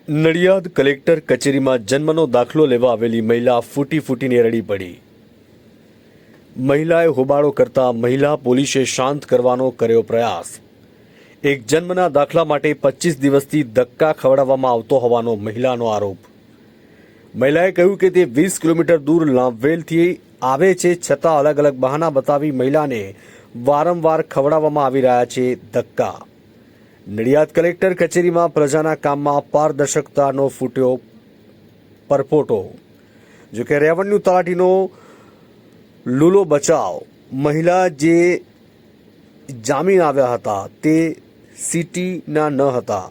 Nadiad collector કચેરીમાં જન્મનો દાખલો લેવા આવેલી મહિલા ફૂટીને રડી પડી। મહિલાએ હોબાળો કરતા મહિલા પોલીસે શાંત કરવાનો કર્યો પ્રયાસ। એક જન્મના દાખલા માટે 25 દિવસથી ધક્કા ખવડાવવામાં આવતો હોવાનો મહિલાનો આરોપ। મહિલાએ કહ્યું કે તે 20 કિલોમીટર દૂર લાંભવેલથી આવે છે, છતાં અલગ અલગ બહાના બતાવી મહિલાને વારંવાર ખવડાવવામાં આવી રહ્યા છે ધક્કા। નડિયાદ કલેક્ટર કચેરીમાં પ્રજાના કામમાં પારદર્શકતાનો ફૂટ્યો પરપોટો। જો કે રેવન્યુ તલાટીનો લૂલો બચાવ। મહિલા જે જામીન આવ્યા હતા તે સિટીના ન હતા।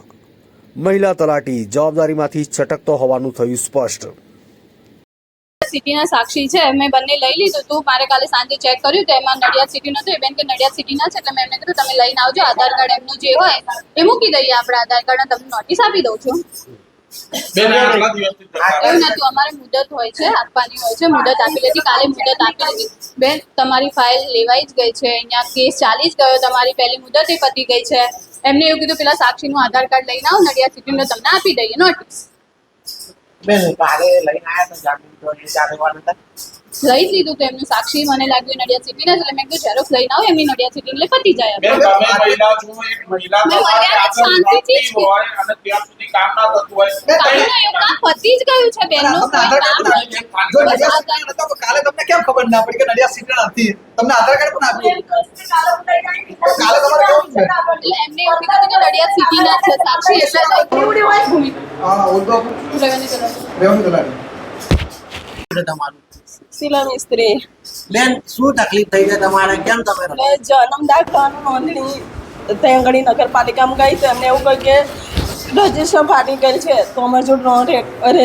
મહિલા તલાટી જવાબદારીમાંથી છટકતો હોવાનું થયું સ્પષ્ટ। સિટીના સાક્ષી છે, મેં બંને લઈ લીધું હતું। મારે કાલે સાંજે ચેક કર્યું તો એમાં નડિયાદ સિટી નહોતું। એ બેન કે નડિયાદ સિટીના છે, એટલે મેં એમને કીધું તમે લઈને આવજો, આધાર કાર્ડ એમનું જે હોય એ મૂકી દઈએ આપણે આધાર કાર્ડ, તમને નોટિસ આપી દઉં છું। એવું નથી, અમારે મુદત હોય છે, આપવાની હોય છે, મુદત આપી લીધી, કાલે મુદત આપી લીધી। બેન તમારી ફાઇલ લેવાઈ જ ગઈ છે, અહીંયા કેસ ચાલી જ ગયો, તમારી પહેલી મુદત એ પતી ગઈ છે। એમને એવું કીધું પેલા સાક્ષીનું આધાર કાર્ડ લઈને આવો, નડિયાદ સિટીને તમને આપી દઈએ નોટિસ। બેન કાલે લઈને આયા તો જામીન તો એ ચાલવાનું હતા, લઈ જ લીધું તો એમનું સાક્ષી મને લાગ્યું નડિયાદ સિટીના, એટલે મેં કીધું ઝેરોક્સ લઈને આવો એમની નડિયાદ સિટી એટલે પતી જાય। બેન તમે મહિલા છો, એક મહિલા મર્યાદા શાંતિથી જ હોય અને ત્યાં સુધી કામ ના થતું હોય કામનું એવું કામ પતી જ ગયું છે બેનનું, કોઈ કામ નથી। કાલે તમને કેમ ખબર ના પડી કે નડિયાદ સિટી નથી? તમને આધાર કાર્ડ પણ આપ્યું, કાલે તમારે કેવું છે? એટલે એમને એવું કીધું કે નડિયાદ સિટીના છે સાક્ષી, એટલે ભૂમિકા હા ઓળખો રેવન્યુ તલાટી તમારું શીલા મિસ્ત્રી। બેન શું તકલીફ થઈ છે તમારે? કેમ તમે મેં જન્મ દાખલાનું નોંધણી ત્યાં આગળ નગરપાલિકામાં ગઈ તો એમને એવું કહ્યું કે રજિસ્ટર ફાટી ગયેલ છે, તો અમારે જો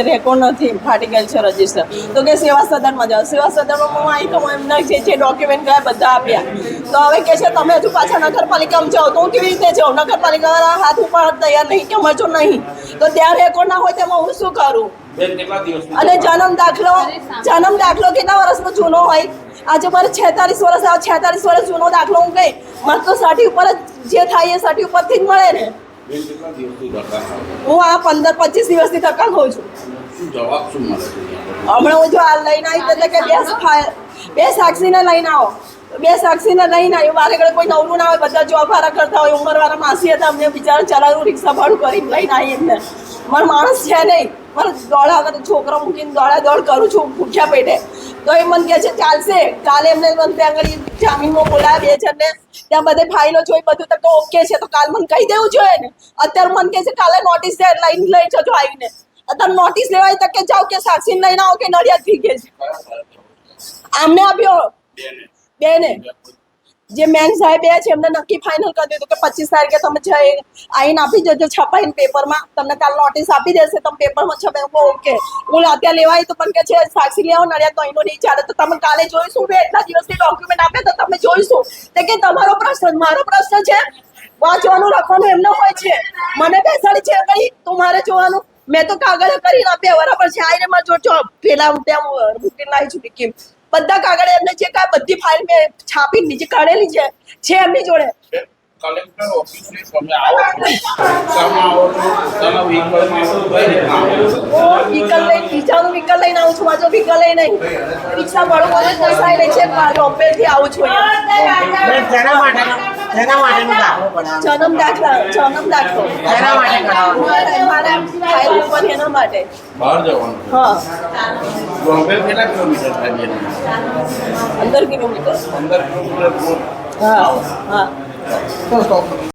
રેકોર્ડ નથી, ફાટી ગયેલ છે રજિસ્ટર। તો કે સેવા સદનમાં જાઓ। સેવા સદનમાં હું આવી તો એમના જે ડોક્યુમેન્ટ ગયા બધા આપ્યા, તો હવે કે છે તમે હજુ પાછા નગરપાલિકામાં જાઓ। તો હું કેવી રીતે જાઉં? નગરપાલિકાવાળા હાથ ઉપર તૈયાર નહીં કે અમારે જો નહીં, તો ત્યાં રેકોર્ડ ના હોય તેમાં હું શું કરું? અને જન્મ દાખલો કેટલા વર્ષનો જૂનો હોય? આજે મારે 46 વર્ષ, આ 46 વર્ષ જૂનો દાખલો હું ગઈ, મારે તો 60 ઉપર જ જે થાય એ 60 ઉપરથી જ મળે ને। હું આ 15-25 દિવસથી ધક્કા ખાઉં છું। હમણાં હું જો આ લઈને આવી એટલે કે બે સાક્ષીને લઈને આવો, બે સાક્ષીને લઈને આવ્યો। મારે ઘરે કોઈ નવરું ના હોય, બધા જોબ વાળા કરતા હોય, ઉંમરવાળા માસી હતા, અમને બિચારા ચલાવું રિક્ષા ભાડું કરીને લઈને આવી એમને। મારો માણસ છે નહીં, મારે દોડા વગર છોકરો મૂકીને દોડ કરું છું ભૂખ્યા પેટે। તો એ મને કહે છે ચાલશે। કાલે એમને મને ત્યાં આગળ જામીનમાં બોલાયા બે જણને, ત્યાં બધે ફાઇલો જોઈ, બધું તો ઓકે છે, તો કાલ મને કહી દેવું જોઈએ ને। અત્યારે મને કહે છે કાલે નોટિસ લઈને લઈ જજો આવીને। અત્યારે નોટિસ લેવાય તક કે જાઓ કે સાક્ષીને લઈને આવો કે નડિયાદ થઈ ગઈ છે। આમને આપ્યો બેને, જે મેન સાહેબ છે એમને નક્કી ફાઇનલ કરી દીધું કે 25 તારીખે તમે આવીને આપી જજો છપાઈને પેપરમાં, તમને કાલ નોટિસ આપી દેશે, તમે પેપરમાં છપાઈ ઓકે। હું અત્યારે લેવાય તો પણ કે છે સાક્ષી લેવો નડિયાદ તો અહીંનો નહીં ચાલે, તો તમે કાલે જોઈશું। મેં એટલા દિવસથી ડોક્યુમેન્ટ આપ્યા તો તમે જોઈશું। તો કે તમારો પ્રશ્ન, મારો પ્રશ્ન છે વાંચવાનું લખવાનું એમનો હોય છે, મને બેસાડી છે કઈ તો મારે જોવાનું। મેં તો કાગળ કરીને આપ્યા બરાબર છે, આઈને મારે જો પેલા હું ત્યાં મૂકીને લાવી છું કેમ બધા કાગળ એમને જે કાંઈ બધી ફાઇલ મેં છાપી નીચે કાઢેલી છે એમની જોડે। કલેક્ટર ઓફિસની તમે આવો છો, તમે આવો છો, તમે વ્હીકલમાં આવો છો, કઈ રીતના આવો છો? વ્હીકલ લઈને બીજાનું વ્હીકલ લઈને આવું છું, મારો વ્હીકલ લઈને નહીં, રિક્ષા ભાડું મને પોસાય નહીં છે, લોમ્બેથી આવું છું। તેના માટેનો દાખલો બનાવો, જન્મ દાખલો તેના માટે કરાવવાનો, મારે ફાઇલ ઉપર એના માટે બહાર જવાનું? હા, બોમ્બે કેટલા કિલોમીટર થાય બેન? 15 કિલોમીટર। 15 કિલોમીટર હા હા। સ્ટોપ